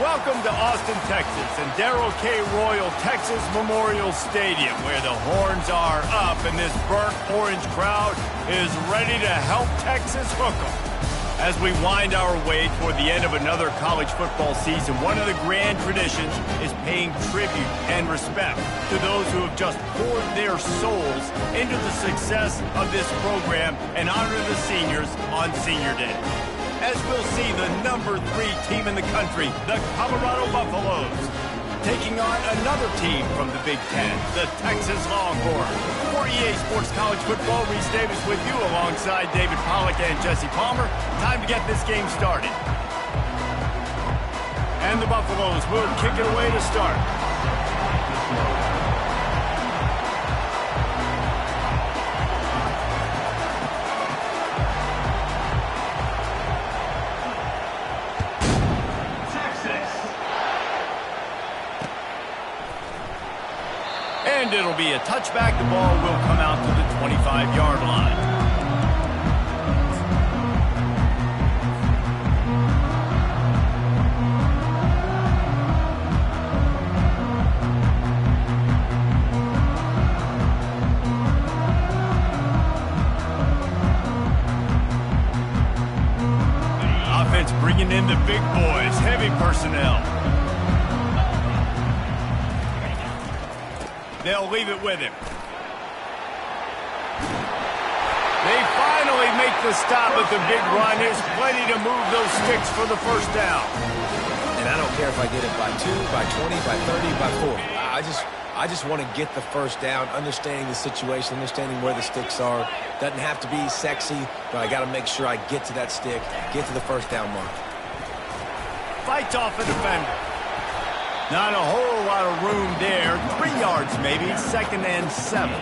Welcome to Austin, Texas, and Darrell K. Royal Texas Memorial Stadium, where the horns are up and this burnt orange crowd is ready to help Texas hook 'em. As we wind our way toward the end of another college football season, one of the grand traditions is paying tribute and respect to those who have just poured their souls into the success of this program and honor the seniors on Senior Day. As we'll see the number 3 team in the country, the Colorado Buffaloes, taking on another team from the Big Ten, the Texas Longhorns. For EA Sports College Football, Reese Davis with you alongside David Pollack and Jesse Palmer. Time to get this game started. And the Buffaloes will kick it away to start. And it'll be a touchback. The ball will come out to the 25-yard line. Offense bringing in the big boys, heavy personnel. They'll leave it with him. They finally make the stop at the big run. There's plenty to move those sticks for the first down. And I don't care if I get it by 2, by 20, by 30, by 40. I just want to get the first down, understanding the situation, understanding where the sticks are. Doesn't have to be sexy, but I got to make sure I get to that stick, get to the first down mark. Fights off a defender. Not a whole lot of room there. 3 yards maybe, 2nd and 7.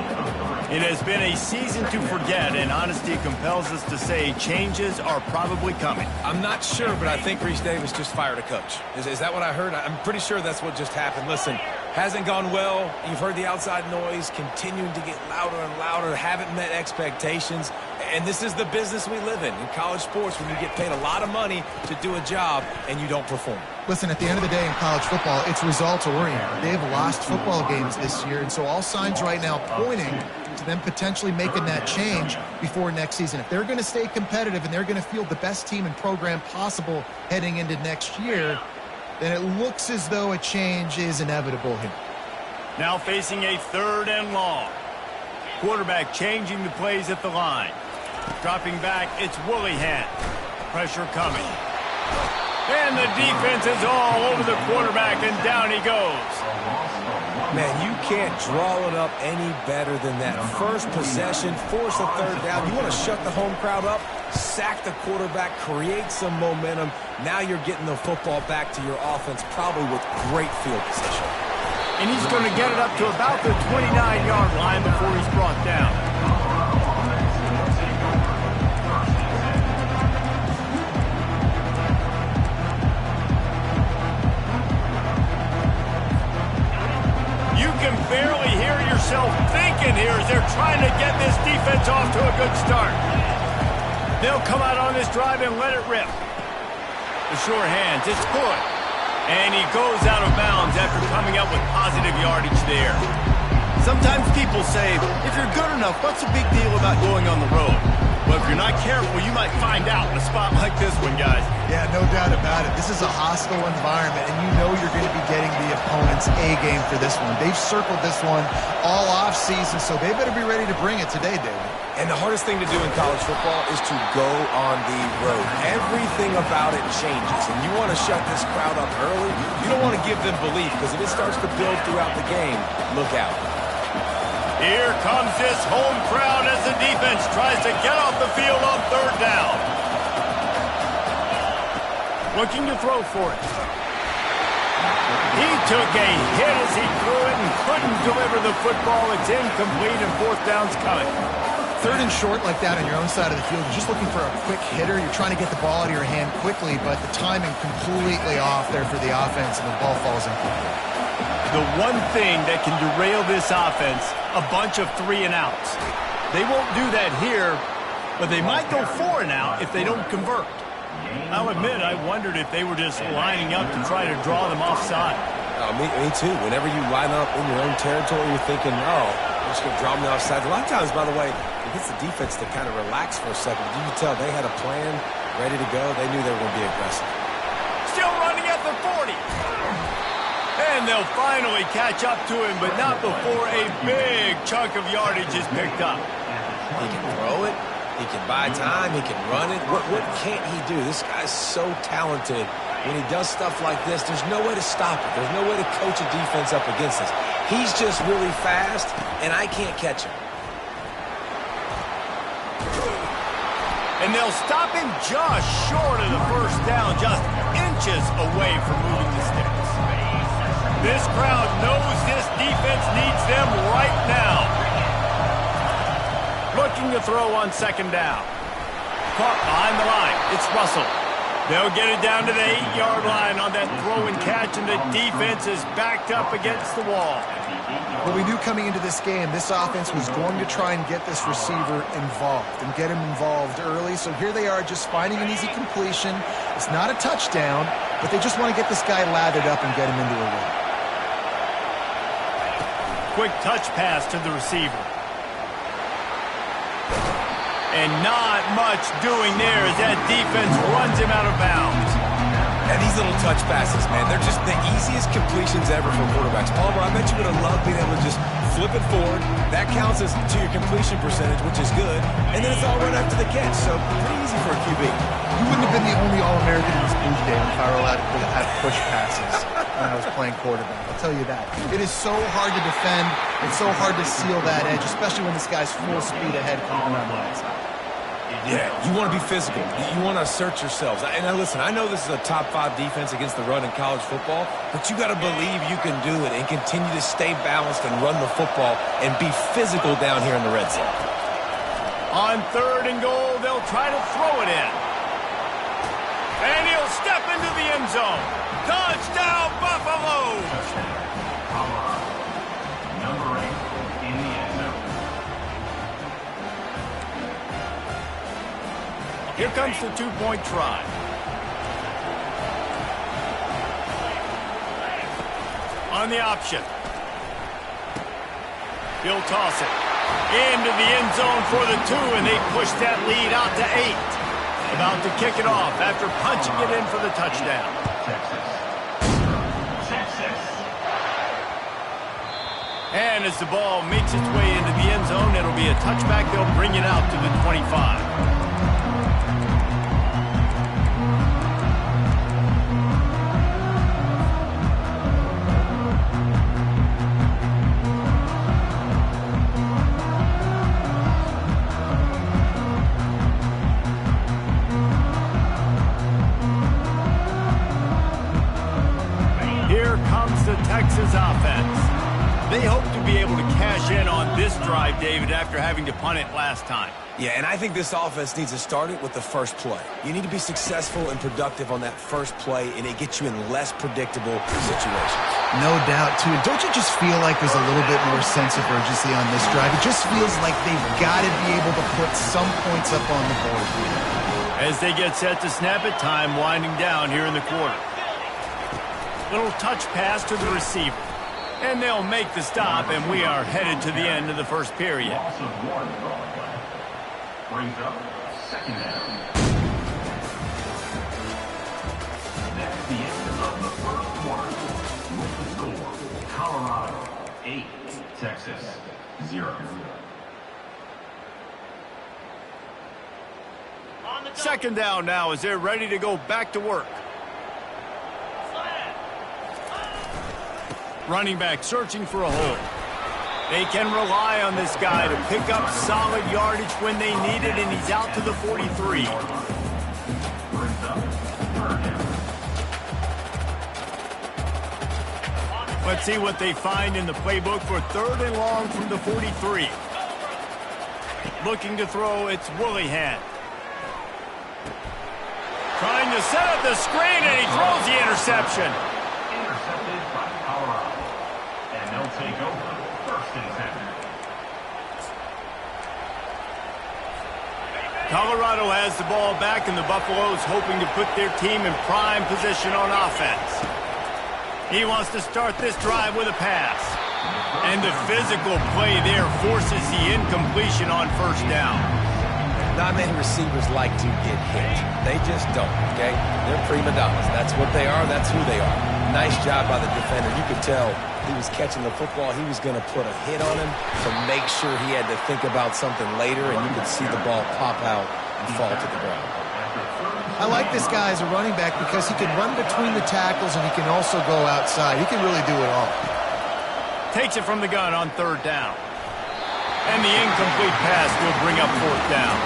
It has been a season to forget, and honesty compels us to say changes are probably coming. I'm not sure, but I think Reese Davis just fired a coach. Is that what I heard? I'm pretty sure that's what just happened. Listen, hasn't gone well. You've heard the outside noise, continuing to get louder and louder, haven't met expectations. And this is the business we live in college sports, when you get paid a lot of money to do a job and you don't perform. Listen, at the end of the day in college football, it's results-oriented. They have lost football games this year, and so all signs right now pointing to them potentially making that change before next season. If they're going to stay competitive and they're going to field the best team and program possible heading into next year, then it looks as though a change is inevitable here. Now facing a 3rd and long. Quarterback changing the plays at the line. Dropping back, it's Woollyhan. Pressure coming. And the defense is all over the quarterback, and down he goes. Man, you can't draw it up any better than that. First possession, force a 3rd down. You want to shut the home crowd up, sack the quarterback, create some momentum. Now you're getting the football back to your offense, probably with great field position. And he's going to get it up to about the 29-yard line before he's brought down. You can barely hear yourself thinking here as they're trying to get this defense off to a good start. They'll come out on this drive and let it rip. The sure hands, it's good. And he goes out of bounds after coming up with positive yardage there. Sometimes people say, if you're good enough, what's the big deal about going on the road? Well, if you're not careful, you might find out in a spot like this one, guys. Yeah, no doubt about it. This is a hostile environment, and you know you're going to be getting the opponent's A-game for this one. They've circled this one all off-season, so they better be ready to bring it today, David. And the hardest thing to do in college football is to go on the road. Everything about it changes, and you want to shut this crowd up early. You don't want to give them belief, because if it starts to build throughout the game, look out. Here comes this home crowd as the defense tries to get off the field on 3rd down. Looking to throw for it. He took a hit as he threw it and couldn't deliver the football. It's incomplete and 4th down's coming. 3rd and short like that on your own side of the field, you're just looking for a quick hitter. You're trying to get the ball out of your hand quickly, but the timing completely off there for the offense, and the ball falls incomplete. The one thing that can derail this offense, a bunch of 3 and outs. They won't do that here, but they might go 4 and out if they don't convert. I'll admit, I wondered if they were just lining up to try to draw them offside. Me too. Whenever you line up in your own territory, you're thinking, oh, I'm just going to draw them offside. A lot of times, by the way, it gets the defense to kind of relax for a second. You can tell they had a plan ready to go. They knew they were going to be aggressive. Still running at the 40. And they'll finally catch up to him, but not before a big chunk of yardage is picked up. He can throw it. He can buy time. He can run it. What can't he do? This guy's so talented. When he does stuff like this, there's no way to stop it. There's no way to coach a defense up against this. He's just really fast, and I can't catch him. And they'll stop him just short of the first down, just inches away from moving the sticks. This crowd knows this defense needs them right now. Looking to throw on second down. Caught behind the line. It's Russell. They'll get it down to the 8-yard line on that throw and catch, and the defense is backed up against the wall. Well, we knew coming into this game, this offense was going to try and get this receiver involved and get him involved early. So here they are just finding an easy completion. It's not a touchdown, but they just want to get this guy lathered up and get him into a run. Quick touch pass to the receiver. And not much doing there as that defense runs him out of bounds. And these little touch passes, man, they're just the easiest completions ever for quarterbacks. Palmer, I bet you would have loved being able to just flip it forward. That counts as to your completion percentage, which is good. And then it's all run after the catch, so pretty easy for a QB. You wouldn't have been the only All-American in this booth game if I were allowed to have push passes when I was playing quarterback. I'll tell you that. It is so hard to defend. It's so hard to seal that edge, especially when this guy's full speed ahead coming around the outside. Yeah, you want to be physical. You want to assert yourselves. And now listen, I know this is a top 5 defense against the run in college football, but you got to believe you can do it and continue to stay balanced and run the football and be physical down here in the red zone. On 3rd and goal, they'll try to throw it in. And he'll step into the end zone. Touchdown, Buffalo! Number 8 in the end zone. Here comes the 2-point try. On the option. He'll toss it into the end zone for the 2, and they push that lead out to 8. About to kick it off after punching it in for the touchdown. Texas. And as the ball makes its way into the end zone, it'll be a touchback. They'll bring it out to the 25. Texas offense. They hope to be able to cash in on this drive, David, after having to punt it last time. Yeah, and I think this offense needs to start it with the first play. You need to be successful and productive on that first play, and it gets you in less predictable situations. No doubt, too. Don't you just feel like there's a little bit more sense of urgency on this drive? It just feels like they've got to be able to put some points up on the board here. As they get set to snap it, time winding down here in the quarter. Little touch pass to the receiver. And they'll make the stop, and we are headed to the end of the first period. Loss of 1 throwing play. Brings up second down. That's the end of the first quarter. With the score, Colorado 8, Texas 0. Second down now as they're ready to go back to work. Running back searching for a hole. They can rely on this guy to pick up solid yardage when they need it, and he's out to the 43. Let's see what they find in the playbook for 3rd and long from the 43. Looking to throw, it's Willihan. Trying to set up the screen, and he throws the interception. Intercepted by Colorado. And they'll take over 1st and 10. Colorado has the ball back, and the Buffaloes hoping to put their team in prime position on offense. He wants to start this drive with a pass. And the physical play there forces the incompletion on first down. Not many receivers like to get hit. They just don't, okay? They're prima donnas. That's what they are. That's who they are. Nice job by the defender. You could tell he was catching the football. He was going to put a hit on him to make sure he had to think about something later, and you could see the ball pop out and fall to the ground. I like this guy as a running back because he can run between the tackles and he can also go outside. He can really do it all. Takes it from the gun on third down. And the incomplete pass will bring up fourth down.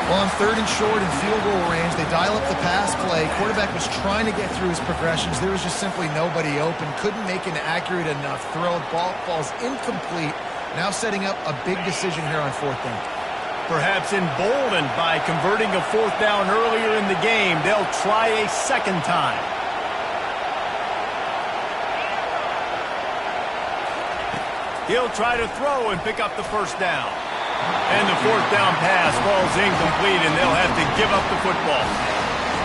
Well, on third and short and field goal range, they dial up the pass play. Quarterback was trying to get through his progressions. There was just simply nobody open. Couldn't make an accurate enough throw. Ball falls incomplete. Now setting up a big decision here on fourth down. Perhaps emboldened by converting a fourth down earlier in the game, they'll try a second time. He'll try to throw and pick up the first down. And the fourth down pass falls incomplete, and they'll have to give up the football.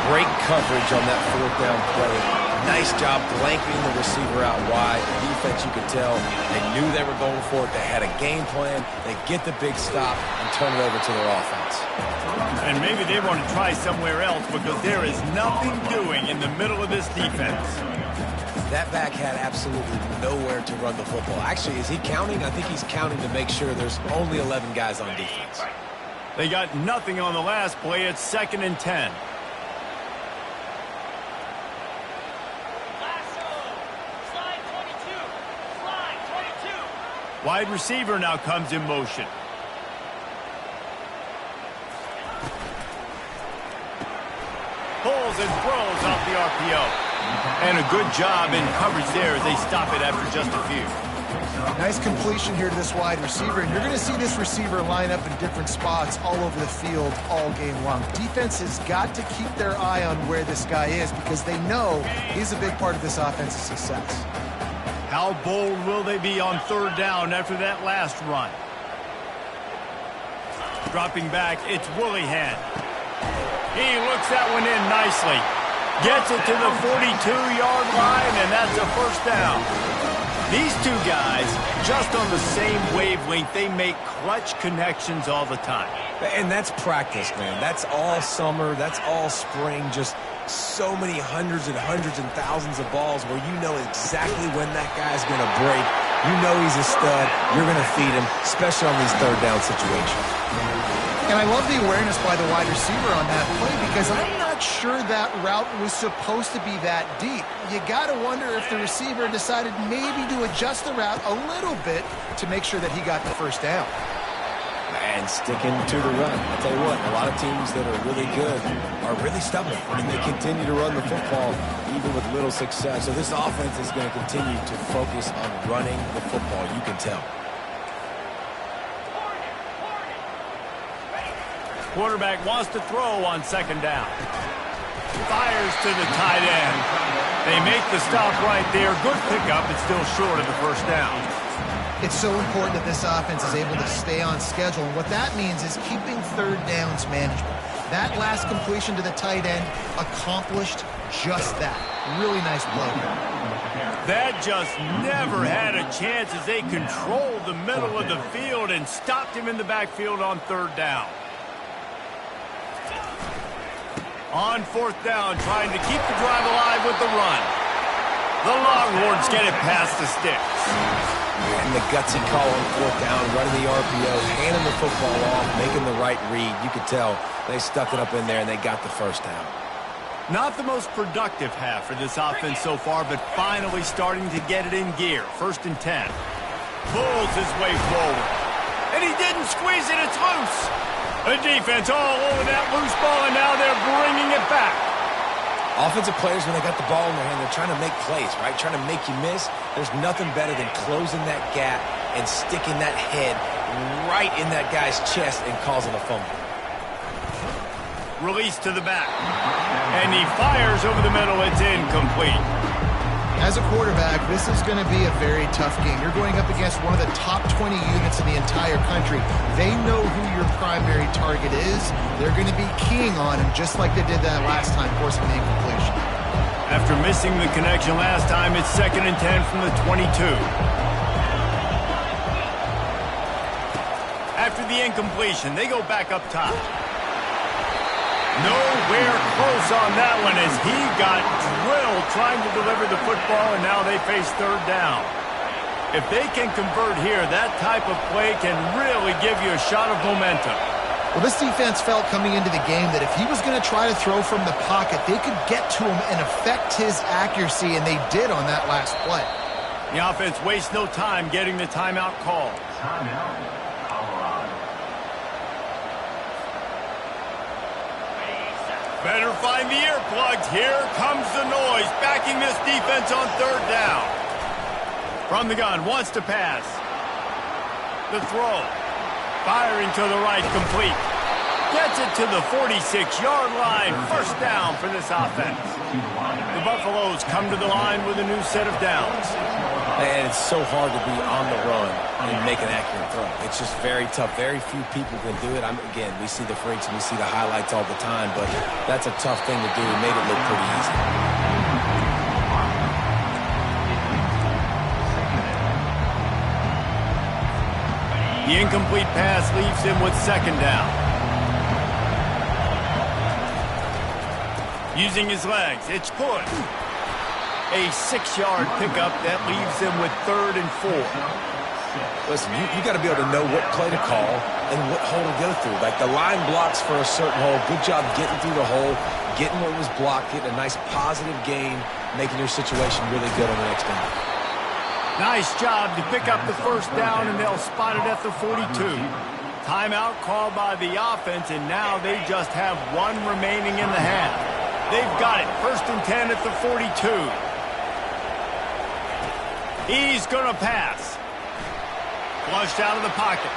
Great coverage on that fourth down play. Nice job blanketing the receiver out wide. The defense, you could tell, they knew they were going for it. They had a game plan. They get the big stop and turn it over to their offense. And maybe they want to try somewhere else because there is nothing doing in the middle of this defense. That back had absolutely nowhere to run the football. Actually, is he counting? I think he's counting to make sure there's only 11 guys on defense. They got nothing on the last play. It's 2nd and 10. Wide receiver now comes in motion. Pulls and throws off the RPO. And a good job in coverage there as they stop it after just a few. Nice completion here to this wide receiver, and you're going to see this receiver line up in different spots all over the field all game long. Defense has got to keep their eye on where this guy is because they know he's a big part of this offense's success. How bold will they be on third down after that last run? Dropping back, it's Willihan. He looks that one in nicely. Gets it to the 42-yard line, and that's a first down. These two guys, just on the same wavelength, they make clutch connections all the time. And that's practice, man. That's all summer. That's all spring. Just so many hundreds and thousands of balls where you know exactly when that guy's going to break. You know he's a stud. You're going to feed him, especially on these third down situations. And I love the awareness by the wide receiver on that play because I'm not sure that route was supposed to be that deep. You got to wonder if the receiver decided maybe to adjust the route a little bit to make sure that he got the first down. And sticking to the run. I'll tell you what, a lot of teams that are really good are really stubborn. I mean, they continue to run the football even with little success. So this offense is going to continue to focus on running the football, you can tell. Quarterback wants to throw on second down. Fires to the tight end. They make the stop right there. Good pickup. It's still short of the first down. It's so important that this offense is able to stay on schedule. And what that means is keeping third downs manageable. That last completion to the tight end accomplished just that. Really nice play. That just never had a chance as they controlled the middle of the field and stopped him in the backfield on third down. On fourth down, trying to keep the drive alive with the run. The Longhorns get it past the sticks. And the gutsy call on fourth down, running the RPO, handing the football off, making the right read. You could tell they stuck it up in there and they got the first down. Not the most productive half for this offense so far, but finally starting to get it in gear. 1st and 10. Pulls his way forward. And he didn't squeeze it, it's loose. The defense all over that loose ball, and now they're bringing it back. Offensive players, when they got the ball in their hand, they're trying to make plays, right? Trying to make you miss. There's nothing better than closing that gap and sticking that head right in that guy's chest and causing a fumble. Release to the back. And he fires over the middle. It's incomplete. As a quarterback, this is going to be a very tough game. You're going up against one of the top 20 units in the entire country. They know who your primary target is. They're going to be keying on him just like they did that last time, forcing the incompletion. After missing the connection last time, it's 2nd and 10 from the 22. After the incompletion, they go back up top. Nowhere close on that one as he got drilled trying to deliver the football, and now they face 3rd down. If they can convert here, that type of play can really give you a shot of momentum. Well, this defense felt coming into the game that if he was going to try to throw from the pocket, they could get to him and affect his accuracy, and they did on that last play. The offense wastes no time getting the timeout call. Timeout. Better find the earplugs. Here comes the noise, backing this defense on 3rd down. From the gun, wants to pass. The throw. Firing to the right, complete. Gets it to the 46-yard line. 1st down for this offense. The Buffaloes come to the line with a new set of downs. And it's so hard to be on the run and make an accurate throw. It's just very tough. Very few people can do it. Again, we see the freaks and we see the highlights all the time, but that's a tough thing to do. He made it look pretty easy. The incomplete pass leaves him with 2nd down. Using his legs, it's good. A 6-yard pickup that leaves him with 3rd and 4. Listen, you got to be able to know what play to call and what hole to go through. Like the line blocks for a certain hole. Good job getting through the hole, getting what was blocked, getting a nice positive gain, making your situation really good on the next down. Nice job to pick up the 1st down, and they'll spot it at the 42. Timeout called by the offense, and now they just have 1 remaining in the half. They've got it. 1st and 10 at the 42. He's going to pass. Flushed out of the pocket.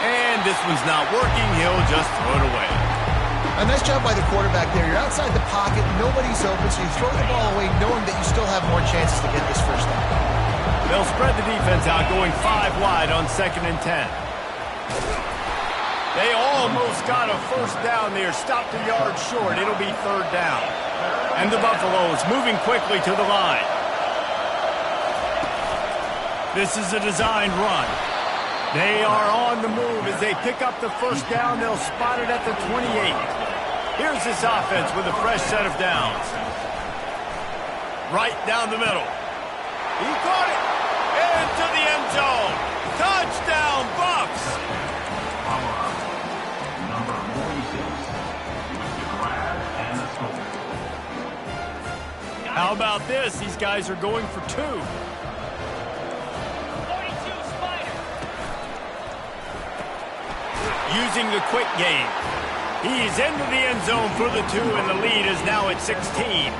And this one's not working. He'll just throw it away. A nice job by the quarterback there. You're outside the pocket. Nobody's open, so you throw the ball away knowing that you still have more chances to get this 1st down. They'll spread the defense out, going 5 wide on 2nd and 10. They almost got a 1st down there. Stopped a yard short. It'll be 3rd down. And the Buffaloes moving quickly to the line. This is a designed run. They are on the move as they pick up the 1st down. They'll spot it at the 28. Here's this offense with a fresh set of downs. Right down the middle. He caught it. Into the end zone. Touchdown, Buffs. Number 46 with the grab and the score. How about this? These guys are going for 2. Using the quick game. He's into the end zone for the 2, and the lead is now at 16.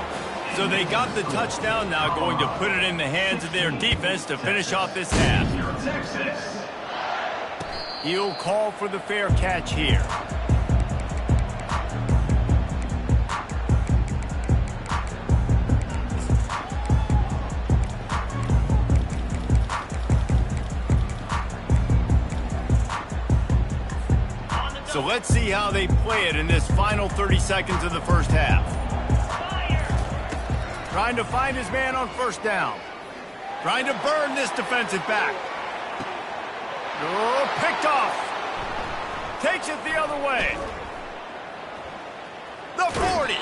So they got the touchdown, now going to put it in the hands of their defense to finish off this half. He'll call for the fair catch here. So let's see how they play it in this final 30 seconds of the 1st half. Trying to find his man on 1st down. Trying to burn this defensive back. Oh, picked off. Takes it the other way. The 40.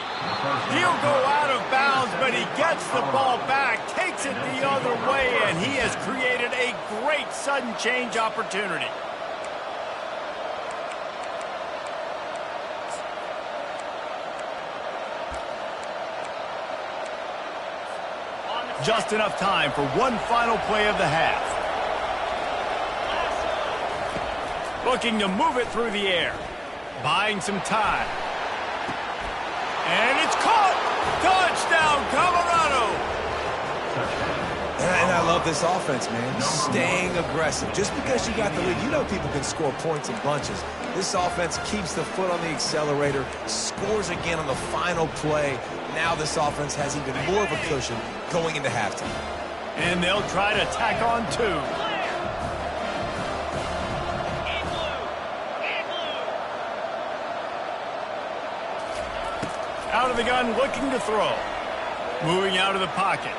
He'll go out of bounds, but he gets the ball back, takes it the other way, and he has created a great sudden change opportunity. Just enough time for one final play of the half. Looking to move it through the air. Buying some time. And it's caught! Touchdown, Colorado! And I love this offense, man. Staying aggressive. Just because you got the lead, you know people can score points in bunches. This offense keeps the foot on the accelerator, scores again on the final play. Now this offense has even more of a cushion going into halftime. And they'll try to tack on 2. Out of the gun, looking to throw. Moving out of the pocket.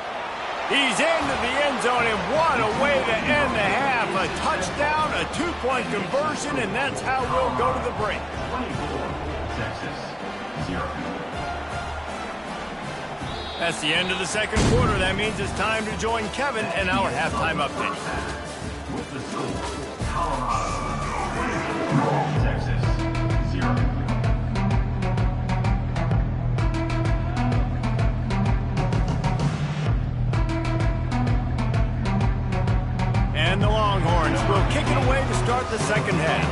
He's into the end zone, and what a way to end the half. A touchdown, a 2-point conversion, and that's how we'll go to the break. 24, Texas, 0. That's the end of the second quarter. That means it's time to join Kevin and our halftime update. With the score, Colorado, Texas, 0. And the Longhorns will kick it away to start the second half.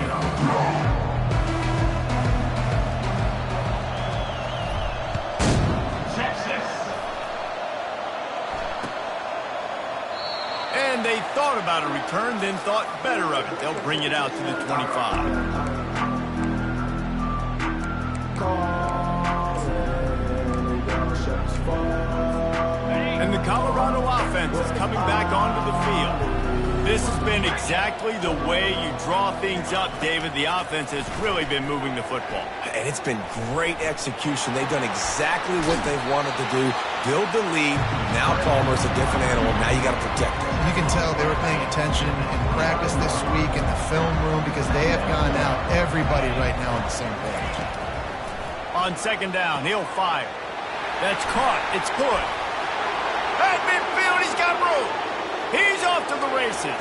And they thought about a return, then thought better of it. They'll bring it out to the 25. And the Colorado offense is coming back onto the field. This has been exactly the way you draw things up, David. The offense has really been moving the football. And it's been great execution. They've done exactly what they've wanted to do. Build the lead. Now Palmer's a different animal. Now you got to protect him. You can tell they were paying attention in practice this week in the film room because they have gone out, everybody right now on the same page. On second down, he'll fire. That's caught. It's good. At midfield, he's got room. He's off to the races.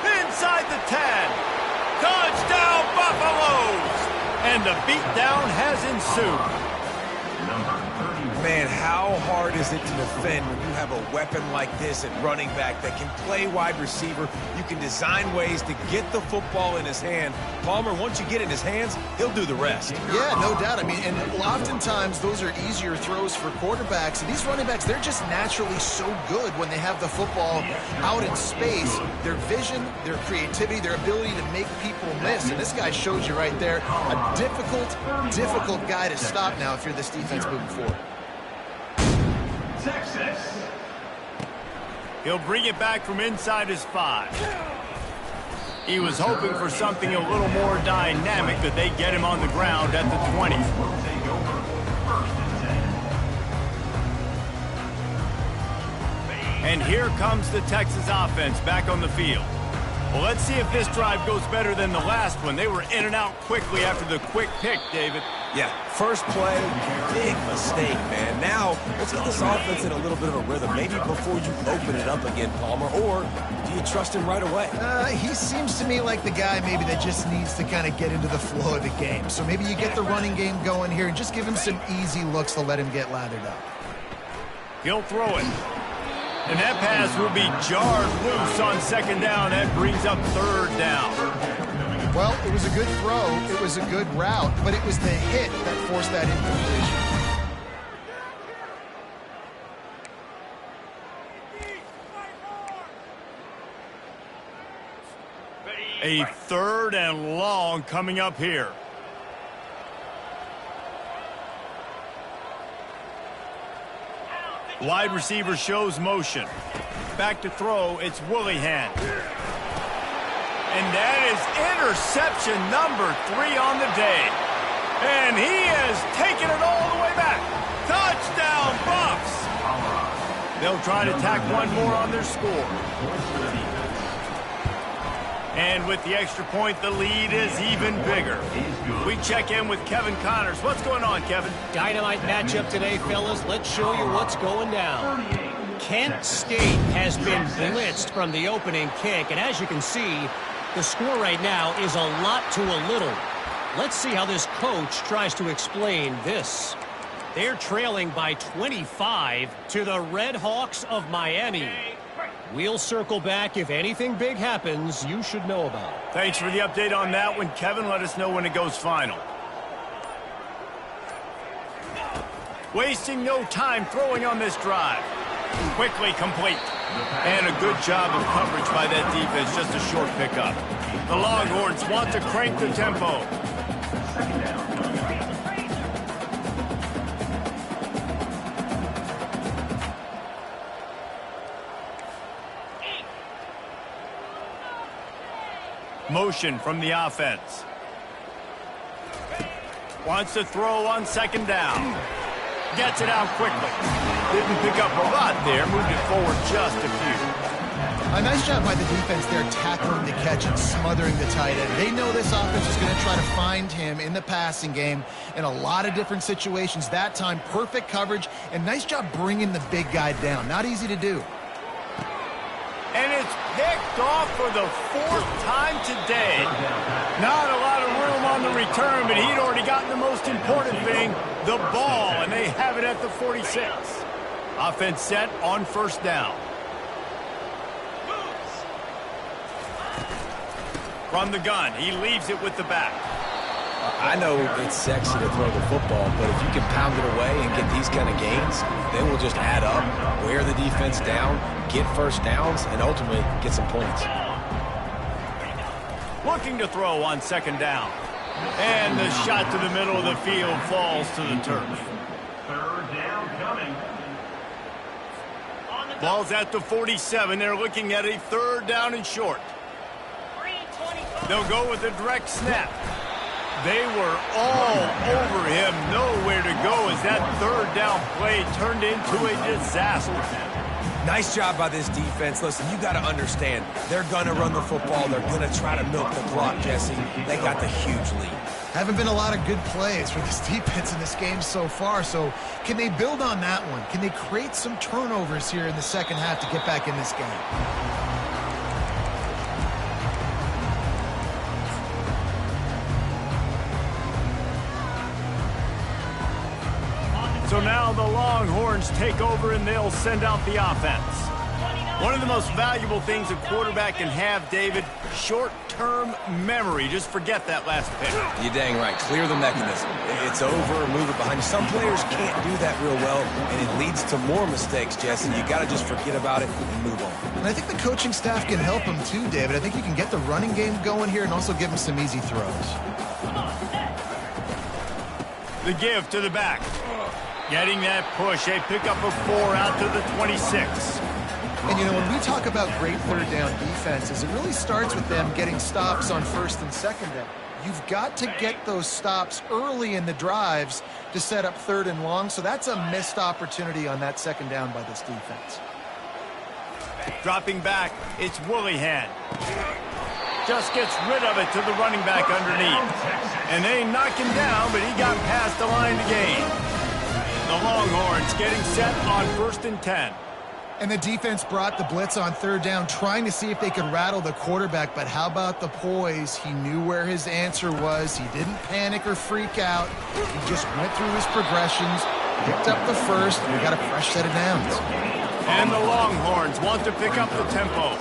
Inside the 10. Touchdown, Buffaloes! And the beatdown has ensued. Man, how hard is it to defend when you have a weapon like this at running back that can play wide receiver? You can design ways to get the football in his hand. Palmer, once you get it in his hands, he'll do the rest. Yeah, no doubt. I mean, and oftentimes those are easier throws for quarterbacks. And these running backs, they're just naturally so good when they have the football out in space. Their vision, their creativity, their ability to make people miss. And this guy shows you right there, a difficult guy to stop now if you're this defense moving forward. Texas. He'll bring it back from inside his 5. He was hoping for something a little more dynamic, but they get him on the ground at the 20. Will take over first and 10. And here comes the Texas offense back on the field. Well, let's see if this drive goes better than the last one. They were in and out quickly after the quick pick, David. Yeah, first play, big mistake, man. Now, let's get this offense in a little bit of a rhythm. Maybe before you open it up again, Palmer, or do you trust him right away? He seems to me like the guy maybe that just needs to kind of get into the flow of the game. So maybe you get the running game going here and just give him some easy looks to let him get lathered up. He'll throw it. And that pass will be jarred loose on second down. That brings up third down. Well, it was a good throw. It was a good route, but it was the hit that forced that incompletion. A third and long coming up here. Wide receiver shows motion. Back to throw, it's Willihan. And that is interception number 3 on the day. And he has taken it all the way back. Touchdown, Buffs! They'll try to tack one more on their score. And with the extra point, the lead is even bigger. We check in with Kevin Connors. What's going on, Kevin? Dynamite matchup today, fellas. Let's show you what's going down. Kent State has been blitzed from the opening kick, and as you can see, the score right now is a lot to a little. Let's see how this coach tries to explain this. They're trailing by 25 to the Red Hawks of Miami. We'll circle back. If anything big happens, you should know about it. Thanks for the update on that one, Kevin. Let us know when it goes final. Wasting no time throwing on this drive. Quickly complete. And a good job of coverage by that defense. Just a short pickup. The Longhorns want to crank the tempo. Motion from the offense. Wants to throw on second down. Gets it out quickly. Didn't pick up a lot there. Moved it forward just a few. A nice job by the defense there, tackling the catch and smothering the tight end. They know this offense is going to try to find him in the passing game in a lot of different situations. That time, perfect coverage, and nice job bringing the big guy down. Not easy to do. And it's picked off for the 4th time today. Not a lot of room on the return, but he'd already gotten the most important thing, the ball, and they have it at the 46. Offense set on first down. From the gun, he leaves it with the back. I know it's sexy to throw the football, but if you can pound it away and get these kind of gains, they will just add up, wear the defense down, get first downs, and ultimately get some points. Looking to throw on second down. And the shot to the middle of the field falls to the turf. Third down coming. Ball's at the 47. They're looking at a third down and short. They'll go with a direct snap. They were all over him. Nowhere to go as that third down play turned into a disaster. Nice job by this defense. Listen, you got to understand, they're going to run the football. They're going to try to milk the clock, Jesse. They got the huge lead. Haven't been a lot of good plays for this defense in this game so far, so can they build on that one? Can they create some turnovers here in the second half to get back in this game? So now the Longhorns take over and they'll send out the offense. One of the most valuable things a quarterback can have, David, short-term memory. Just forget that last pick. You're dang right. Clear the mechanism. It's over, move it behind you. Some players can't do that real well, and it leads to more mistakes, Jesse. You got to just forget about it and move on. And I think the coaching staff can help him too, David. I think you can get the running game going here and also give him some easy throws. The give to the back. Getting that push, a pickup of 4 out to the 26. And, you know, when we talk about great third down defenses, it really starts with them getting stops on first and second down. You've got to get those stops early in the drives to set up third and long, so that's a missed opportunity on that second down by this defense. Dropping back, it's Woolihan. Just gets rid of it to the running back underneath. And they knock him down, but he got past the line to gain. The Longhorns getting set on first and 10. And the defense brought the blitz on third down, trying to see if they could rattle the quarterback. But how about the poise? He knew where his answer was. He didn't panic or freak out. He just went through his progressions, picked up the first, and we got a fresh set of downs. And the Longhorns want to pick up the tempo.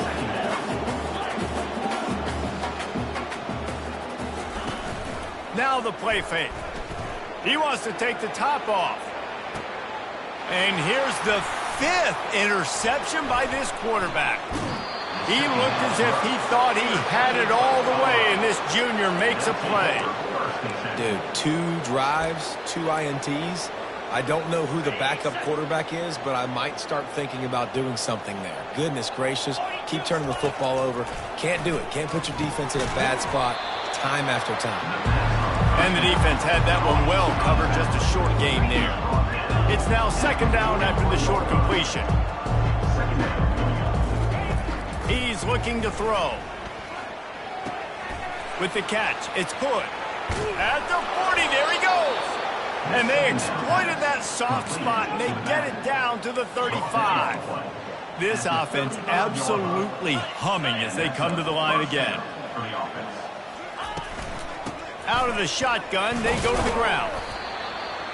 Now the play fake. He wants to take the top off. And here's the 5th interception by this quarterback. He looked as if he thought he had it all the way, and this junior makes a play. Dude, 2 drives, 2 INTs. I don't know who the backup quarterback is, but I might start thinking about doing something there. Goodness gracious, keep turning the football over. Can't do it. Can't put your defense in a bad spot time after time. And the defense had that one well covered, just a short gain there. It's now second down after the short completion. He's looking to throw. With the catch, it's Hood. At the 40, there he goes. And they exploited that soft spot, and they get it down to the 35. This offense absolutely humming as they come to the line again. Out of the shotgun, they go to the ground.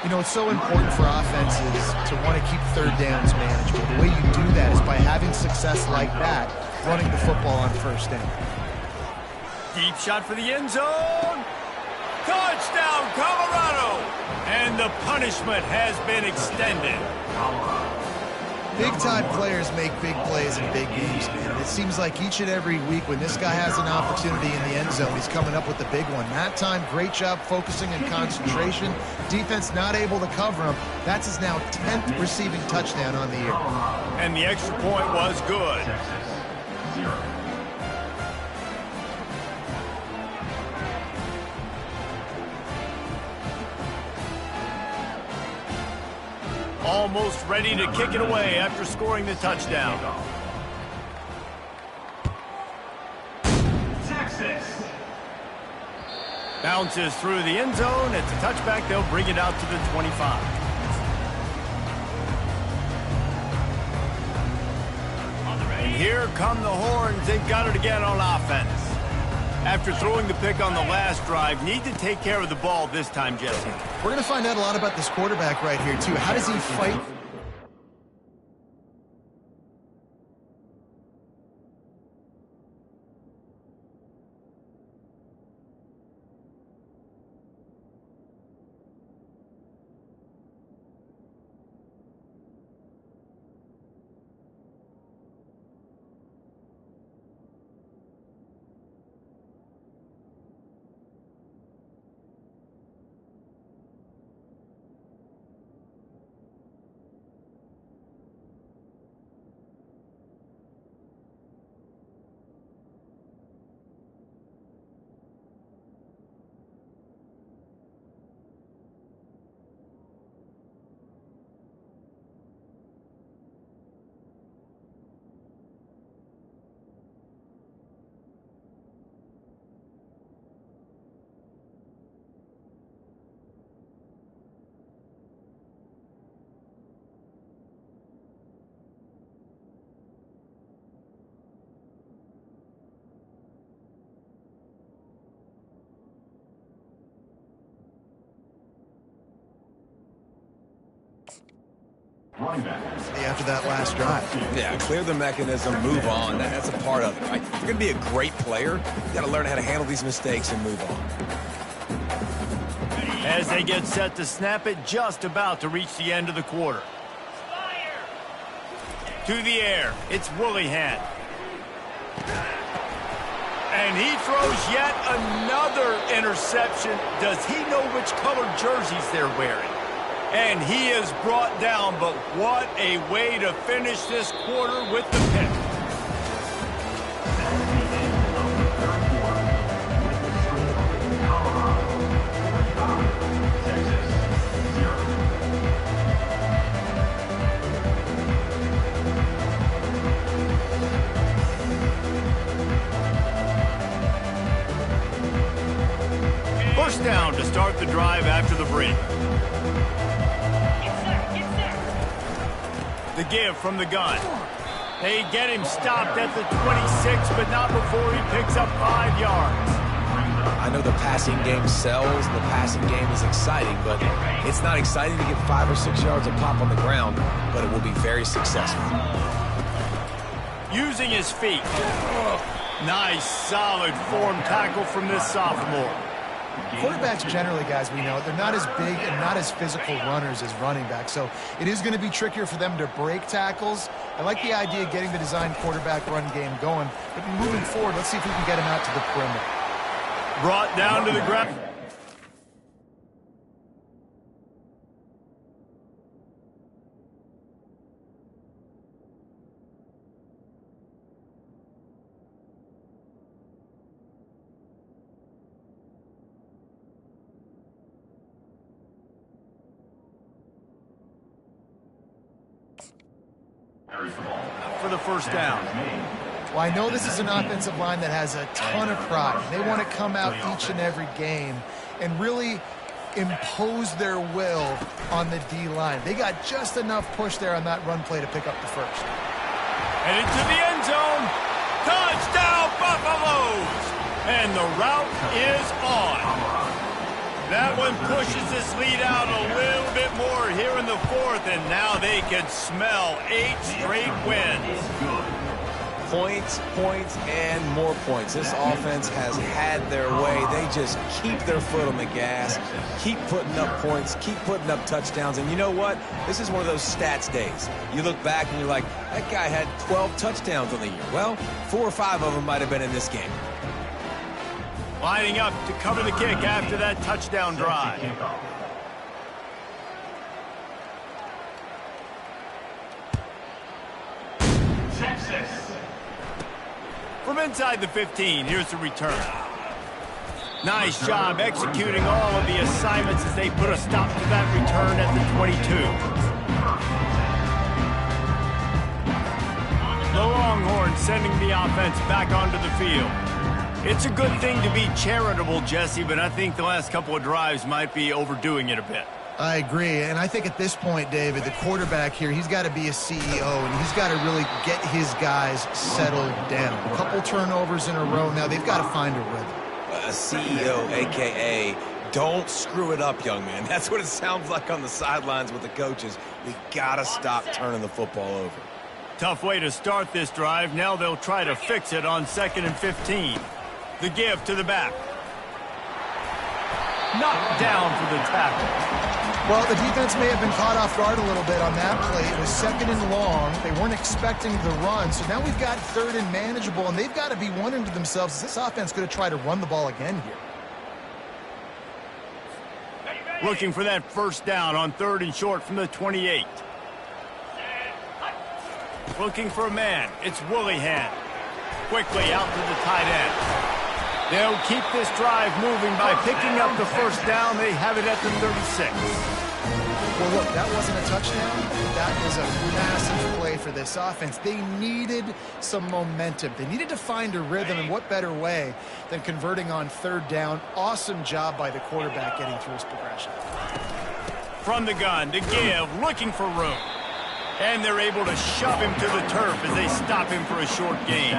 You know, it's so important for offenses to want to keep third downs manageable. The way you do that is by having success like that, running the football on first down. Deep shot for the end zone. Touchdown, Colorado! And the punishment has been extended. Big-time players make big plays in big games, man. It seems like each and every week when this guy has an opportunity in the end zone, he's coming up with the big one. That time, great job focusing and concentration. Defense not able to cover him. That's his now 10th receiving touchdown on the year. And the extra point was good. Texas, 0. Almost ready to kick it away after scoring the touchdown. Texas. Bounces through the end zone. It's a touchback. They'll bring it out to the 25. And here come the Horns. They've got it again on offense. After throwing the pick on the last drive, need to take care of the ball this time, Jesse. We're going to find out a lot about this quarterback right here, too. How does he fight? After that last drive. Yeah, clear the mechanism, move on. That's a part of it, right? If you're going to be a great player, you got to learn how to handle these mistakes and move on. As they get set to snap it, just about to reach the end of the quarter. To the air, it's Willihan. And he throws yet another interception. Does he know which color jerseys they're wearing? And he is brought down, but what a way to finish this quarter with the pick. First down to start the drive after the break. The give from the gun. They get him stopped at the 26, but not before he picks up 5 yards. I know the passing game sells, the passing game is exciting, but it's not exciting to get 5 or 6 yards of pop on the ground, but it will be very successful. Using his feet. Nice, solid form tackle from this sophomore. Quarterbacks generally, guys, we know, they're not as big and not as physical runners as running backs, so it is going to be trickier for them to break tackles. I like the idea of getting the design quarterback run game going, but moving forward, let's see if we can get him out to the perimeter. Brought down to the ground. For the first down. Well, I know this is an offensive line that has a ton of pride. They want to come out each and every game and really impose their will on the D-line. They got just enough push there on that run play to pick up the first. And into the end zone. Touchdown, Buffaloes! And the route is on. That one pushes this lead out a little bit more here in the fourth, and now they can smell 8 straight wins. Points, points, and more points. This offense has had their way. They just keep their foot on the gas, keep putting up points, keep putting up touchdowns. And you know what? This is one of those stats days. You look back and you're like, that guy had 12 touchdowns on the year. Well, 4 or 5 of them might have been in this game. Lining up to cover the kick after that touchdown drive. Texas. From inside the 15, here's the return. Nice job executing all of the assignments as they put a stop to that return at the 22. The Longhorns sending the offense back onto the field. It's a good thing to be charitable, Jesse, but I think the last couple of drives might be overdoing it a bit. I agree, and I think at this point, David, the quarterback here, he's got to be a CEO, and he's got to really get his guys settled down. A couple turnovers in a row now. They've got to find a rhythm. A CEO, a.k.a. don't screw it up, young man. That's what it sounds like on the sidelines with the coaches. We got to stop turning the football over. Tough way to start this drive. Now they'll try to fix it on 2nd and 15. The give to the back. Knocked down for the tackle. Well, the defense may have been caught off guard a little bit on that play. It was 2nd and long. They weren't expecting the run. So now we've got 3rd and manageable, and they've got to be wondering to themselves, is this offense going to try to run the ball again here? Looking for that first down on 3rd and short from the 28. Looking for a man. It's Willihan. Quickly out to the tight end. They'll keep this drive moving by picking up the first down. They have it at the 36. Well, look, that wasn't a touchdown. That was a massive play for this offense. They needed some momentum. They needed to find a rhythm, and what better way than converting on 3rd down. Awesome job by the quarterback getting through his progression. From the gun to give, looking for room. And they're able to shove him to the turf as they stop him for a short gain.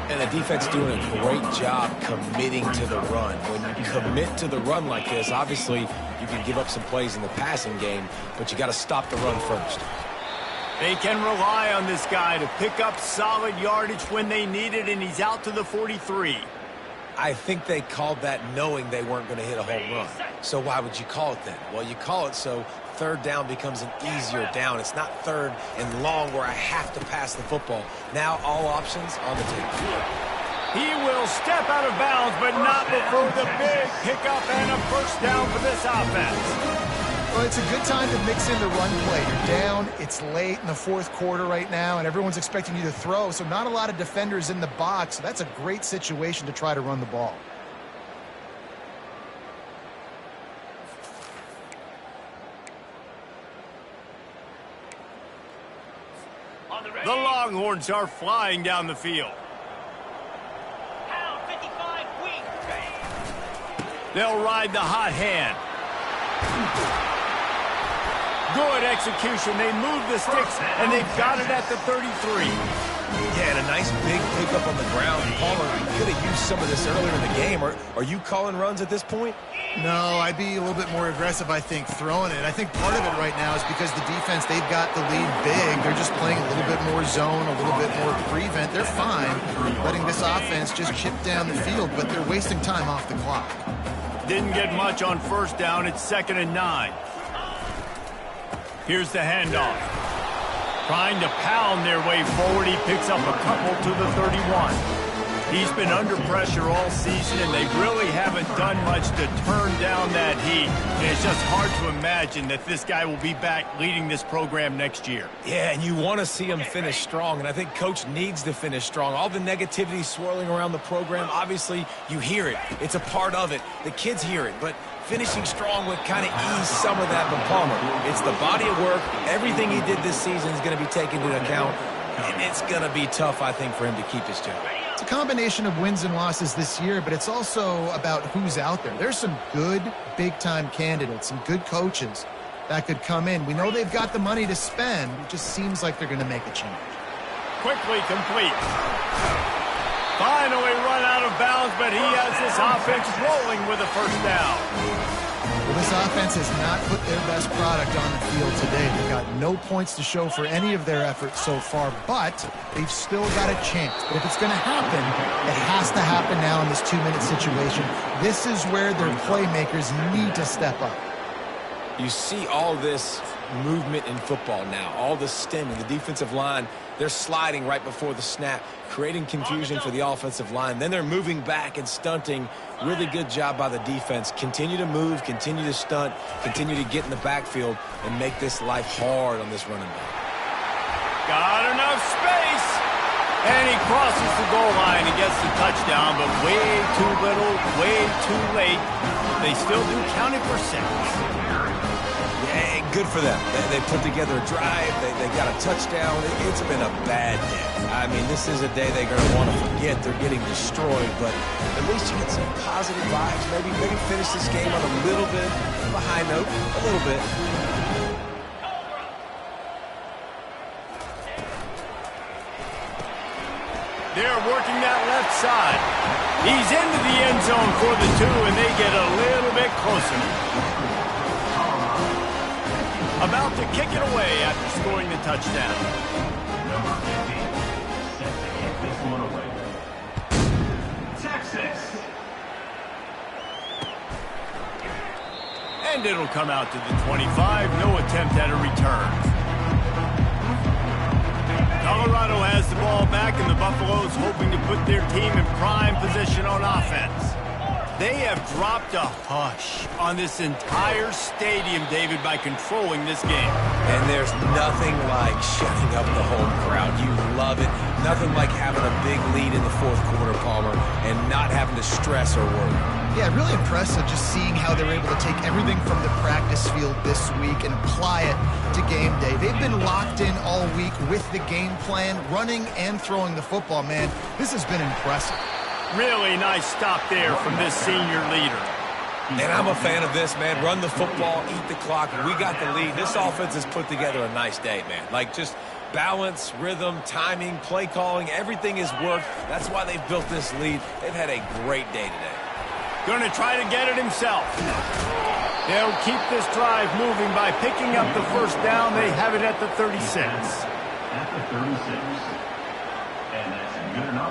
And the defense doing a great job committing to the run. When you commit to the run like this, obviously you can give up some plays in the passing game, but you got to stop the run first. They can rely on this guy to pick up solid yardage when they need it, and he's out to the 43. I think they called that knowing they weren't going to hit a home run. So why would you call it then? Well, you call it so 3rd down becomes an easier down. It's not 3rd and long where I have to pass the football. Now all options on the table. He will step out of bounds, but not before the big pickup and a first down for this offense. Well, it's a good time to mix in the run play. You're down, it's late in the 4th quarter right now, and everyone's expecting you to throw, so not a lot of defenders in the box. So that's a great situation to try to run the ball. The Longhorns are flying down the field. They'll ride the hot hand. Good execution. They move the sticks, and they've got it at the 33. Yeah, and a nice big pickup on the ground. Palmer could have used some of this earlier in the game. Are you calling runs at this point? No, I'd be a little bit more aggressive, I think, throwing it. I think part of it right now is because the defense, they've got the lead big. They're just playing a little bit more zone, a little bit more prevent. They're fine letting this offense just chip down the field, but they're wasting time off the clock. Didn't get much on first down. It's 2nd and 9. Here's the handoff. Trying to pound their way forward. He picks up a couple to the 31. He's been under pressure all season, and they really haven't done much to turn down that heat. And it's just hard to imagine that this guy will be back leading this program next year. Yeah, and you want to see him finish strong, and I think Coach needs to finish strong. All the negativity swirling around the program, obviously you hear it. It's a part of it. The kids hear it, but finishing strong would kind of ease some of that from Palmer. It's the body of work. Everything he did this season is going to be taken into account, and it's going to be tough, I think, for him to keep his job. It's a combination of wins and losses this year, but it's also about who's out there. There's some good big-time candidates, some good coaches that could come in. We know they've got the money to spend. It just seems like they're going to make a change. Quickly complete. Finally run out of bounds, but he has this offense rolling with a first down. Well, this offense has not put their best product on the field today. They've got no points to show for any of their efforts so far, but they've still got a chance. But if it's going to happen, it has to happen now in this 2-minute situation. This is where their playmakers need to step up. You see all this movement in football now, all the stemming, the defensive line, they're sliding right before the snap, creating confusion for the offensive line. Then they're moving back and stunting. Really good job by the defense. Continue to move, continue to stunt, continue to get in the backfield and make this life hard on this running back. Got enough space. And he crosses the goal line and gets the touchdown, but way too little, way too late. They still do count it for 6. Yeah, good for them. They put together a drive. They got a touchdown. It's been a bad day. I mean, this is a day they're going to want to forget. They're getting destroyed, but at least you get some positive vibes. Maybe finish this game on a little bit of a high note, a little bit. They're working that left side. He's into the end zone for the 2, and they get a little bit closer. About to kick it away after scoring the touchdown. Number 15, set to kick this one away. Texas. And it'll come out to the 25. No attempt at a return. Colorado has the ball back, and the Buffaloes hoping to put their team in prime position on offense. They have dropped a hush on this entire stadium, David, by controlling this game. And there's nothing like shutting up the home crowd. You love it. Nothing like having a big lead in the 4th quarter, Palmer, and not having to stress or worry. Yeah, really impressive just seeing how they're able to take everything from the practice field this week and apply it to game day. They've been locked in all week with the game plan, running and throwing the football, man. This has been impressive. Really nice stop there from this senior leader. And I'm a fan of this, man. Run the football, eat the clock. We got the lead. This offense has put together a nice day, man. Like, just balance, rhythm, timing, play calling, everything has worked. That's why they've built this lead. They've had a great day today. Going to try to get it himself. They'll keep this drive moving by picking up the first down. They have it at the 36. At the 36. And that's good enough.